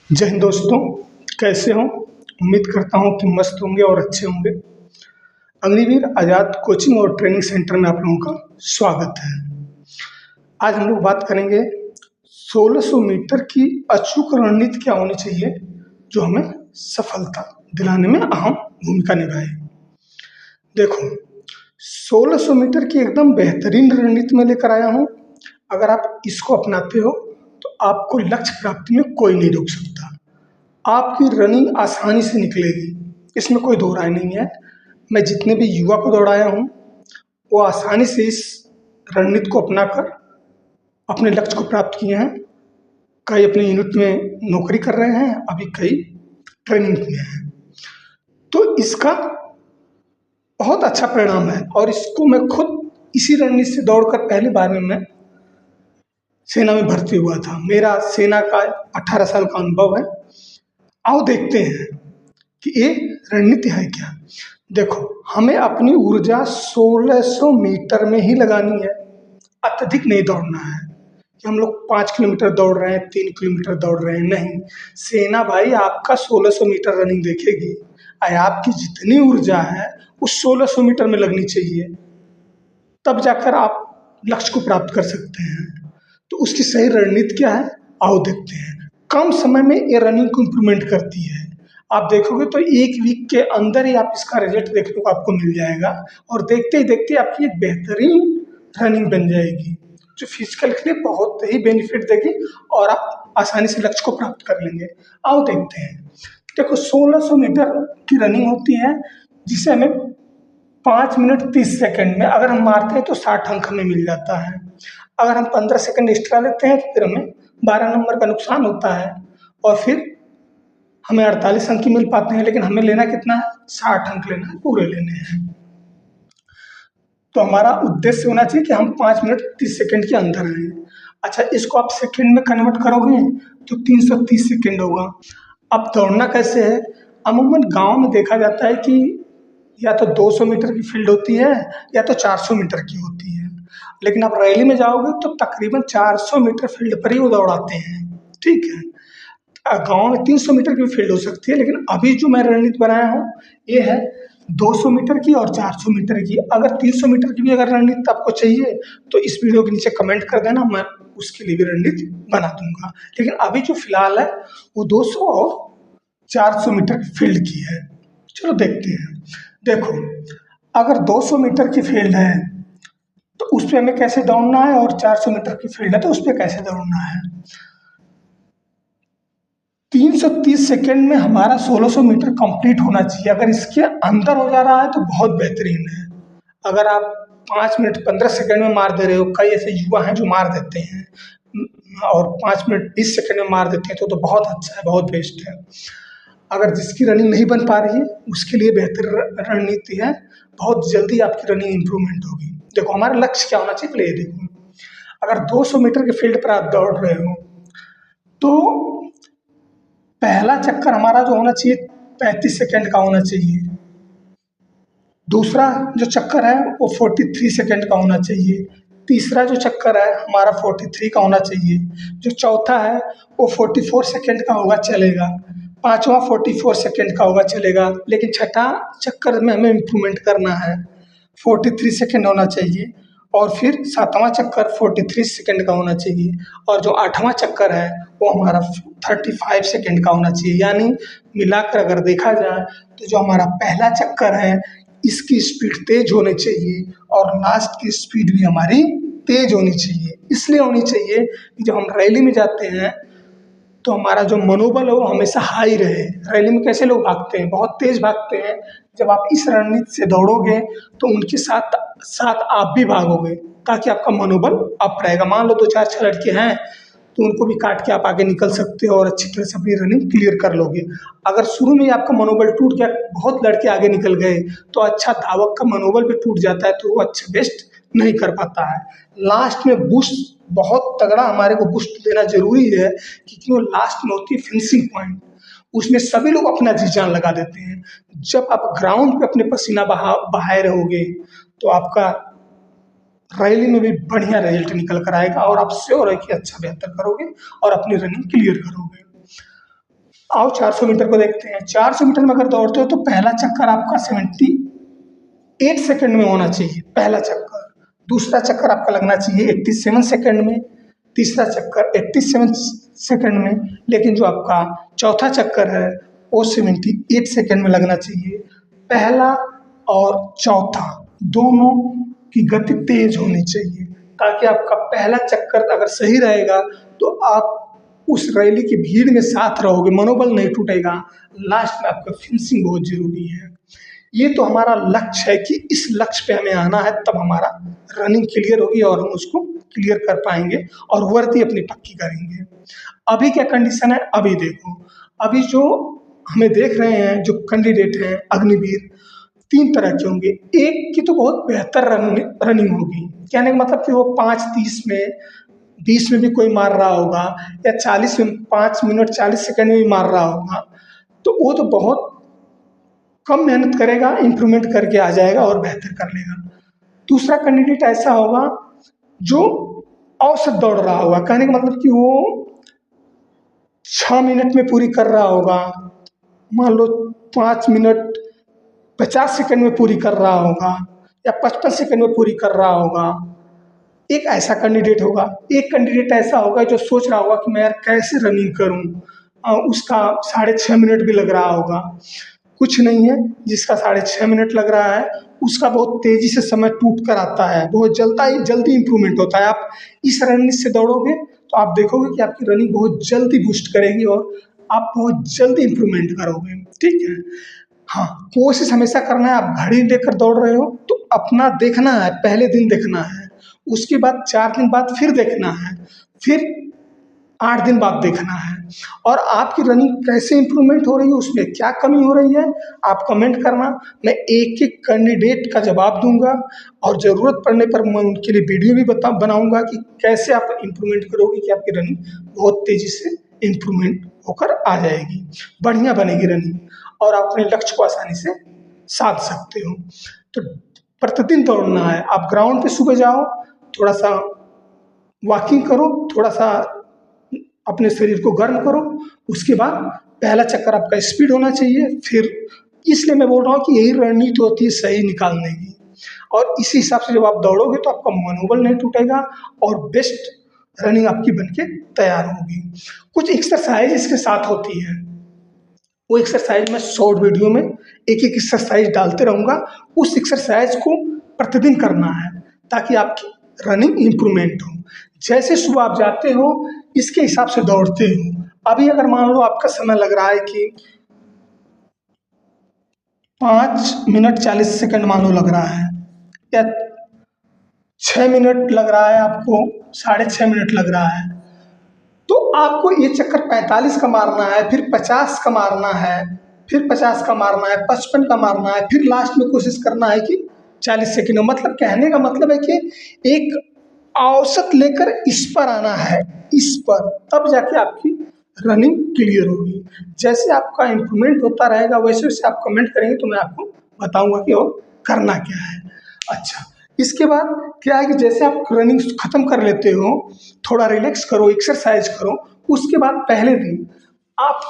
जय हिंद दोस्तों, कैसे हो? उम्मीद करता हूँ कि मस्त होंगे और अच्छे होंगे। अग्निवीर आज़ाद कोचिंग और ट्रेनिंग सेंटर में आप लोगों का स्वागत है। आज हम लोग बात करेंगे 1600 मीटर की अचूक रणनीति क्या होनी चाहिए जो हमें सफलता दिलाने में अहम भूमिका निभाए। देखो, 1600 मीटर की एकदम बेहतरीन रणनीति में लेकर आया हूँ। अगर आप इसको अपनाते हो तो आपको लक्ष्य प्राप्ति में कोई नहीं रोक सकता। आपकी रनिंग आसानी से निकलेगी, इसमें कोई दो राय नहीं है। मैं जितने भी युवा को दौड़ाया हूँ वो आसानी से इस रणनीति को अपनाकर अपने लक्ष्य को प्राप्त किए हैं। कई अपने यूनिट में नौकरी कर रहे हैं, अभी कई ट्रेनिंग में हैं। तो इसका बहुत अच्छा परिणाम है और इसको मैं खुद इसी रणनीति से दौड़कर पहली बार में मैं सेना में भर्ती हुआ था। मेरा सेना का 18 साल का अनुभव है। आओ देखते हैं कि ये रणनीति है क्या। देखो, हमें अपनी ऊर्जा 1600 मीटर में ही लगानी है, अत्यधिक नहीं दौड़ना है कि हम लोग 5 किलोमीटर दौड़ रहे हैं, 3 किलोमीटर दौड़ रहे हैं, नहीं। सेना भाई आपका 1600 मीटर रनिंग देखेगी और आपकी जितनी ऊर्जा है उस 1600 मीटर में लगनी चाहिए, तब जाकर आप लक्ष्य को प्राप्त कर सकते हैं। तो उसकी सही रणनीति क्या है, आओ देखते हैं। कम समय में ये रनिंग को इम्प्रूवमेंट करती है। आप देखोगे तो 1 वीक के अंदर ही आप इसका रिजल्ट देखने को आपको मिल जाएगा और देखते ही देखते आपकी एक बेहतरीन रनिंग बन जाएगी जो फिजिकल के लिए बहुत ही बेनिफिट देगी और आप आसानी से लक्ष्य को प्राप्त कर लेंगे। आओ देखते हैं। देखो, 1600 मीटर की रनिंग होती है जिसे हमें 5 मिनट 30 सेकंड में अगर हम मारते हैं तो 60 अंक हमें मिल जाता है। अगर हम 15 सेकंड एक्स्ट्रा लेते हैं तो फिर हमें 12 नंबर का नुकसान होता है और फिर हमें 48 अंक ही मिल पाते हैं। लेकिन हमें लेना कितना है, 60 अंक लेना है, पूरे लेने हैं। तो हमारा उद्देश्य होना चाहिए कि हम 5 मिनट 30 सेकंड के अंदर आए। अच्छा, इसको आप सेकंड में कन्वर्ट करोगे तो 330 सेकंड होगा। अब दौड़ना कैसे है, अमूमन गांव में देखा जाता है कि या तो 200 मीटर की फील्ड होती है या तो 400 मीटर की होती है। लेकिन आप रैली में जाओगे तो तकरीबन 400 मीटर फील्ड पर ही वो दौड़ाते हैं। ठीक है, गांव में 300 मीटर की भी फील्ड हो सकती है, लेकिन अभी जो मैं रणनीति बनाया हूँ ये है 200 मीटर की और 400 मीटर की। अगर 300 मीटर की भी अगर रणनीति आपको चाहिए तो इस वीडियो के नीचे कमेंट कर देना, मैं उसके लिए भी रणनीति बना दूंगा। लेकिन अभी जो फिलहाल है वो 200 और 400 मीटर की फील्ड की है। चलो देखते हैं। देखो, अगर 200 मीटर की फील्ड है तो उस पर हमें कैसे दौड़ना है और 400 मीटर की फील्ड है तो उस पर कैसे दौड़ना है। 330 सेकेंड में हमारा 1600 मीटर कंप्लीट होना चाहिए। अगर इसके अंदर हो जा रहा है तो बहुत बेहतरीन है। अगर आप 5 मिनट 15 सेकेंड में मार दे रहे हो, कई ऐसे युवा हैं जो मार देते हैं और 5 मिनट 20 सेकेंड में मार देते हैं तो बहुत अच्छा है, बहुत बेस्ट है। अगर जिसकी रनिंग नहीं बन पा रही है उसके लिए बेहतर रणनीति है, बहुत जल्दी आपकी रनिंग इंप्रूवमेंट होगी। देखो, हमारा लक्ष्य क्या होना चाहिए, पहले ये देखो। अगर 200 मीटर के फील्ड पर आप दौड़ रहे हो तो पहला चक्कर हमारा जो होना चाहिए 35 सेकंड का होना चाहिए। दूसरा जो चक्कर है वो 43 सेकंड का होना चाहिए। तीसरा जो चक्कर है हमारा 43 का होना चाहिए। जो चौथा है वो 44 सेकंड का होगा, चलेगा। पांचवा 44 सेकंड का होगा, चलेगा। लेकिन छठा चक्कर में हमें इम्प्रूवमेंट करना है, 43 सेकंड होना चाहिए। और फिर सातवां चक्कर 43 सेकंड का होना चाहिए और जो आठवां चक्कर है वो हमारा 35 सेकंड का होना चाहिए। यानी मिलाकर अगर देखा जाए तो जो हमारा पहला चक्कर है इसकी स्पीड तेज होनी चाहिए और लास्ट की स्पीड भी हमारी तेज होनी चाहिए। इसलिए होनी चाहिए कि जब हम रैली में जाते हैं तो हमारा जो मनोबल है वो हमेशा हाई रहे। रैली में कैसे लोग भागते हैं, बहुत तेज भागते हैं। जब आप इस रणनीति से दौड़ोगे तो उनके साथ साथ आप भी भागोगे ताकि आपका मनोबल अप रहेगा। मान लो 2-4 लड़के हैं तो उनको भी काट के आप आगे निकल सकते हो और अच्छी तरह से अपनी रनिंग क्लियर कर लोगे। अगर शुरू में ही आपका मनोबल टूट गया, बहुत लड़के आगे निकल गए, तो अच्छा धावक का मनोबल भी टूट जाता है तो वो अच्छा बेस्ट नहीं कर पाता है। लास्ट में बूस्ट बहुत तगड़ा हमारे को बूस्ट देना जरूरी है क्योंकि वो लास्ट में होती है फिनिशिंग पॉइंट। उसमें सभी लोग अपना जी जान लगा देते हैं। जब आप ग्राउंड पे अपने पसीना बहाए रहोगे तो आपका रैली में भी बढ़िया रिजल्ट निकल कर आएगा और आप श्योर है कि अच्छा बेहतर करोगे और अपनी रनिंग क्लियर करोगे। आओ 400 मीटर को देखते हैं। 400 मीटर में अगर दौड़ते हो तो पहला चक्कर आपका 78 सेकंड में होना चाहिए, पहला चक्कर। दूसरा चक्कर आपका लगना चाहिए 87 सेकंड में, तीसरा चक्कर 87 सेकंड में, लेकिन जो आपका चौथा चक्कर है वो 78 सेकंड में लगना चाहिए। पहला और चौथा दोनों की गति तेज होनी चाहिए, ताकि आपका पहला चक्कर अगर सही रहेगा तो आप उस रैली की भीड़ में साथ रहोगे, मनोबल नहीं टूटेगा। लास्ट में आपका फिनिशिंग बहुत जरूरी है। ये तो हमारा लक्ष्य है कि इस लक्ष्य पे हमें आना है, तब हमारा रनिंग क्लियर होगी और हम उसको क्लियर कर पाएंगे और वर्दी अपनी पक्की करेंगे। अभी क्या कंडीशन है, अभी देखो, अभी जो हमें देख रहे हैं जो कैंडिडेट हैं अग्निवीर, 3 तरह के होंगे। एक की तो बहुत बेहतर रनिंग होगी, कहने का मतलब कि वो 5:30 में, 20 में भी कोई मार रहा होगा, या 40 में 5 मिनट 40 सेकंड में भी मार रहा होगा, तो वो तो बहुत कम मेहनत करेगा, इम्प्रूवमेंट करके आ जाएगा और बेहतर कर लेगा। दूसरा कैंडिडेट ऐसा होगा जो औसत दौड़ रहा होगा, कहने का मतलब कि वो 6 मिनट में पूरी कर रहा होगा, मान लो 5 मिनट 50 सेकंड में पूरी कर रहा होगा, या 55 सेकंड में पूरी कर रहा होगा। एक ऐसा कैंडिडेट होगा। एक कैंडिडेट ऐसा होगा जो सोच रहा होगा कि मैं यार कैसे रनिंग करूं, उसका 6.5 मिनट भी लग रहा होगा। कुछ नहीं है, जिसका 6.5 मिनट लग रहा है उसका बहुत तेजी से समय टूट कर आता है, बहुत जल्दी इंप्रूवमेंट होता है। आप इस रनिंग से दौड़ोगे तो आप देखोगे कि आपकी रनिंग बहुत जल्दी बूस्ट करेगी और आप बहुत जल्दी इंप्रूवमेंट करोगे। ठीक है, हाँ, कोशिश हमेशा करना है। आप घड़ी लेकर दौड़ रहे हो तो अपना देखना है, पहले दिन देखना है, उसके बाद 4 दिन बाद फिर देखना है, फिर 8 दिन बाद देखना है, और आपकी रनिंग कैसे इंप्रूवमेंट हो रही है, उसमें क्या कमी हो रही है, आप कमेंट करना। मैं एक एक कैंडिडेट का जवाब दूंगा और ज़रूरत पड़ने पर मैं उनके लिए वीडियो भी बनाऊंगा कि कैसे आप इंप्रूवमेंट करोगे कि आपकी रनिंग बहुत तेज़ी से इंप्रूवमेंट होकर आ जाएगी, बढ़िया बनेगी रनिंग, और आप अपने लक्ष्य को आसानी से साध सकते हो। तो प्रतिदिन दौड़ना है। आप ग्राउंड पे सुबह जाओ, थोड़ा सा वॉकिंग करो, थोड़ा सा अपने शरीर को गर्म करो, उसके बाद पहला चक्कर आपका स्पीड होना चाहिए। फिर इसलिए मैं बोल रहा हूँ कि यही रणनीति होती है सही निकालने की, और इसी हिसाब से जब आप दौड़ोगे तो आपका मनोबल नहीं टूटेगा और बेस्ट रनिंग आपकी बनके तैयार होगी। कुछ एक्सरसाइज इसके साथ होती है, वो एक्सरसाइज मैं शॉर्ट वीडियो में एक एक एक्सरसाइज डालते रहूँगा। उस एक्सरसाइज को प्रतिदिन करना है ताकि आपकी रनिंग इम्प्रूवमेंट हो। जैसे सुबह आप जाते हो इसके हिसाब से दौड़ते हो। अभी अगर मान लो आपका समय लग रहा है कि 5 मिनट 40 सेकंड मान लो लग रहा है, या 6 मिनट लग रहा है, आपको 6.5 मिनट लग रहा है, तो आपको ये चक्कर 45 का मारना है, फिर 50 का मारना है, फिर 50 का मारना है, 55 का मारना है, फिर लास्ट में कोशिश करना है कि 40 सेकंड। मतलब कहने का मतलब है कि एक औसत लेकर इस पर आना है, इस पर, तब जाके आपकी रनिंग क्लियर होगी। जैसे आपका इम्प्रूवमेंट होता रहेगा वैसे वैसे आप कमेंट करेंगे तो मैं आपको बताऊंगा कि और करना क्या है। अच्छा, इसके बाद क्या है कि जैसे आप रनिंग खत्म कर लेते हो, थोड़ा रिलैक्स करो, एक्सरसाइज करो, उसके बाद पहले दिन आप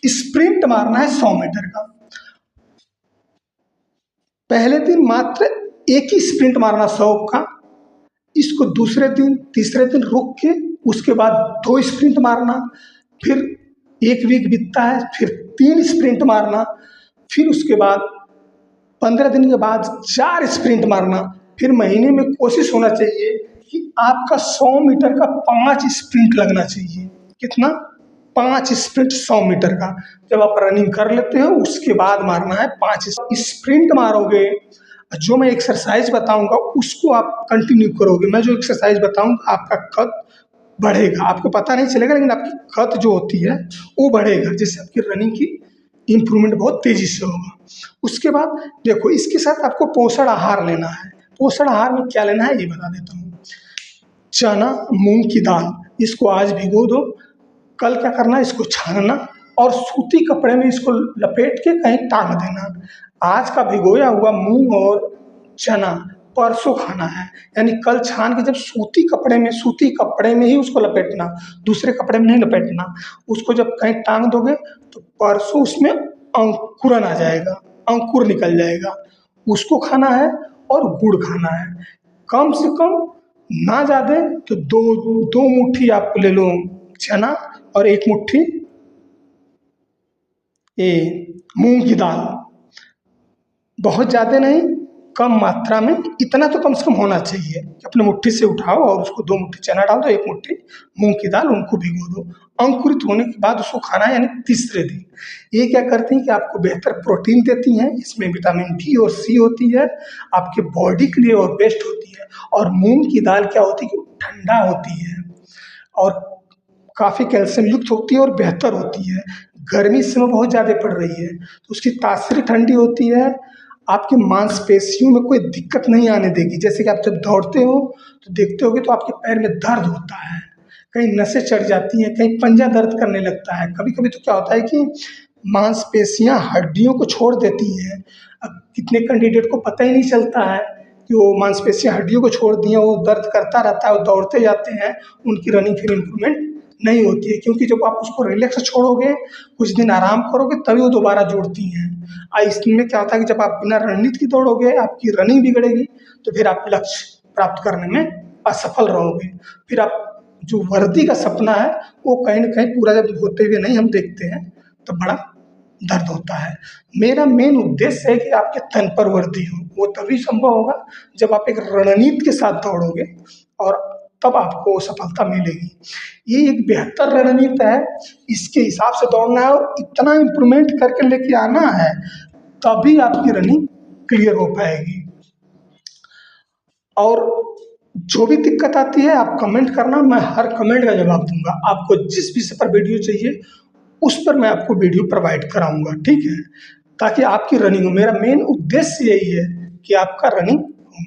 स्प्रिंट मारना है 100 मीटर का। पहले दिन मात्र एक ही स्प्रिंट मारना 100 का, इसको दूसरे दिन तीसरे दिन रुक के उसके बाद 2 स्प्रिंट मारना, फिर 1 वीक बीतता है, फिर 3 स्प्रिंट मारना, फिर उसके बाद 15 दिन के बाद 4 स्प्रिंट मारना, फिर महीने में कोशिश होना चाहिए कि आपका 100 मीटर का 5 स्प्रिंट लगना चाहिए। कितना? 5 स्प्रिंट 100 मीटर का। जब आप रनिंग कर लेते हो उसके बाद मारना है 5 स्प्रिंट मारोगे। जो मैं एक्सरसाइज बताऊंगा उसको आप कंटिन्यू करोगे। मैं जो एक्सरसाइज बताऊंगा आपका कद बढ़ेगा, आपको पता नहीं चलेगा लेकिन आपकी कद जो होती है वो बढ़ेगा, जिससे आपकी रनिंग की इम्प्रूवमेंट बहुत तेज़ी से होगा। उसके बाद देखो, इसके साथ आपको पोषण आहार लेना है। पोषण आहार में क्या लेना है ये बता देता हूँ। चना, मूंग की दाल, इसको आज भिगो दो, कल क्या करना है, इसको छानना और सूती कपड़े में इसको लपेट के कहीं टांग देना। आज का भिगोया हुआ मूंग और चना परसों खाना है, यानी कल छान के जब सूती कपड़े में ही उसको लपेटना, दूसरे कपड़े में नहीं लपेटना। उसको जब कहीं टांग दोगे तो परसों उसमें अंकुरन आ जाएगा, अंकुर निकल जाएगा। उसको खाना है और गुड़ खाना है। कम से कम ना ज़्यादा तो दो दो मुट्ठी आप ले लो चना और एक मुट्ठी ये मूंग की दाल। बहुत ज़्यादा नहीं, कम मात्रा में, इतना तो कम से कम होना चाहिए कि अपने मुट्ठी से उठाओ और उसको 2 मुट्ठी चना डाल दो, 1 मुट्ठी मूंग की दाल, उनको भिगो दो। अंकुरित होने के बाद उसको खाना है, यानी तीसरे दिन। ये क्या करती हैं कि आपको बेहतर प्रोटीन देती हैं, इसमें विटामिन बी और सी होती है, आपके बॉडी के लिए और बेस्ट होती है। और मूंग की दाल क्या होती है कि ठंडा होती है और काफ़ी कैल्शियम युक्त होती है और बेहतर होती है। गर्मी इस समय बहुत ज़्यादा पड़ रही है तो उसकी तासीर ठंडी होती है, आपकी मांसपेशियों में कोई दिक्कत नहीं आने देगी। जैसे कि आप जब दौड़ते हो तो देखते होगे तो आपके पैर में दर्द होता है, कहीं नसें चढ़ जाती हैं, कहीं पंजा दर्द करने लगता है। कभी-कभी तो क्या होता है कि मांसपेशियाँ हड्डियों को छोड़ देती हैं। अब कितने कैंडिडेट को पता ही नहीं चलता है कि वो मांसपेशियाँ हड्डियों को छोड़ दी हैं, वो दर्द करता रहता है, वो दौड़ते जाते हैं, उनकी रनिंग फिर इम्प्रूवमेंट नहीं होती है, क्योंकि जब आप उसको रिलैक्स छोड़ोगे, कुछ दिन आराम करोगे, तभी वो दोबारा जुड़ती हैं। इसमें क्या होता है कि जब आप बिना रणनीति के दौड़ोगे, आपकी रनिंग बिगड़ेगी, तो फिर आप लक्ष्य प्राप्त करने में असफल रहोगे। फिर आप जो वर्दी का सपना है, वो कहीं न कहीं पूरा जब होते हुए नहीं हम देखते हैं, तो बड़ा दर्द होता है। मेरा मेन उद्देश्य है कि आपके तन पर वर्दी हो, वो तभी संभव होगा जब आप एक रणनीति के साथ दौड़ोगे और तब आपको सफलता मिलेगी। ये एक बेहतर रणनीति है, इसके हिसाब से दौड़ना है और इतना इम्प्रूवमेंट करके लेके आना है, तभी आपकी रनिंग क्लियर हो पाएगी। और जो भी दिक्कत आती है आप कमेंट करना, मैं हर कमेंट का जवाब दूंगा। आपको जिस विषय पर वीडियो चाहिए उस पर मैं आपको वीडियो प्रोवाइड कराऊंगा, ठीक है, ताकि आपकी रनिंग हो। मेरा मेन उद्देश्य यही है कि आपका रनिंग हो।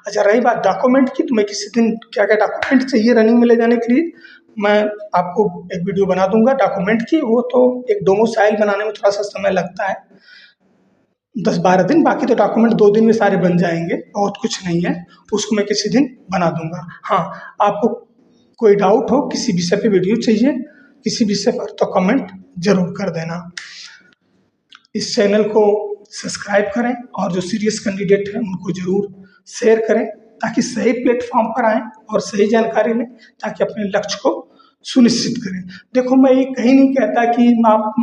अच्छा, रही बात डॉक्यूमेंट की, तो मैं किसी दिन क्या क्या डॉक्यूमेंट चाहिए रनिंग में ले जाने के लिए, मैं आपको एक वीडियो बना दूंगा डॉक्यूमेंट की। वो तो एक डोमोसाइल बनाने में थोड़ा सा समय लगता है, 10-12 दिन, बाकी तो डॉक्यूमेंट 2 दिन में सारे बन जाएंगे, बहुत कुछ नहीं है, उसको मैं किसी दिन बना दूंगा। हाँ, आपको कोई डाउट हो, किसी विषय पे वीडियो चाहिए किसी विषय पर, तो कमेंट जरूर कर देना। इस चैनल को सब्सक्राइब करें और जो सीरियस कैंडिडेट हैं उनको जरूर शेयर करें, ताकि सही प्लेटफॉर्म पर आएँ और सही जानकारी लें, ताकि अपने लक्ष्य को सुनिश्चित करें। देखो, मैं ये कहीं नहीं कहता कि आप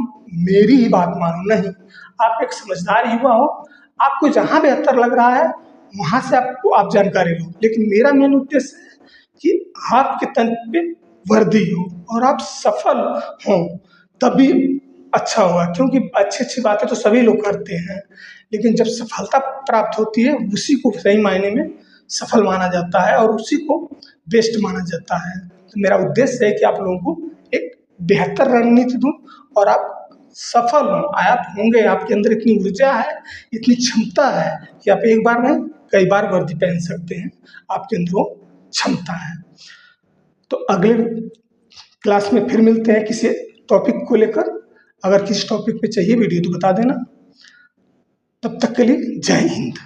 मेरी ही बात मानो, नहीं। आप एक समझदार युवा हो, आपको जहाँ बेहतर लग रहा है वहाँ से आप जानकारी लो, लेकिन मेरा मेन उद्देश्य है कि आपके तन पे वर्दी हो और आप सफल हों, तभी अच्छा होगा। क्योंकि अच्छी-अच्छी बातें तो सभी लोग करते हैं, लेकिन जब सफलता प्राप्त होती है, उसी को सही मायने में सफल माना जाता है और उसी को बेस्ट माना जाता है। तो मेरा उद्देश्य है कि आप लोगों को एक बेहतर रणनीति दूँ और आप सफल हों। आप होंगे, आपके अंदर इतनी ऊर्जा है, इतनी क्षमता है कि आप एक बार नहीं, कई बार वर्दी पहन सकते हैं। आपके अंदर वो क्षमता है। तो अगले क्लास में फिर मिलते हैं किसी टॉपिक को लेकर। अगर किसी टॉपिक पे चाहिए वीडियो तो बता देना। तब तक के लिए जय हिंद।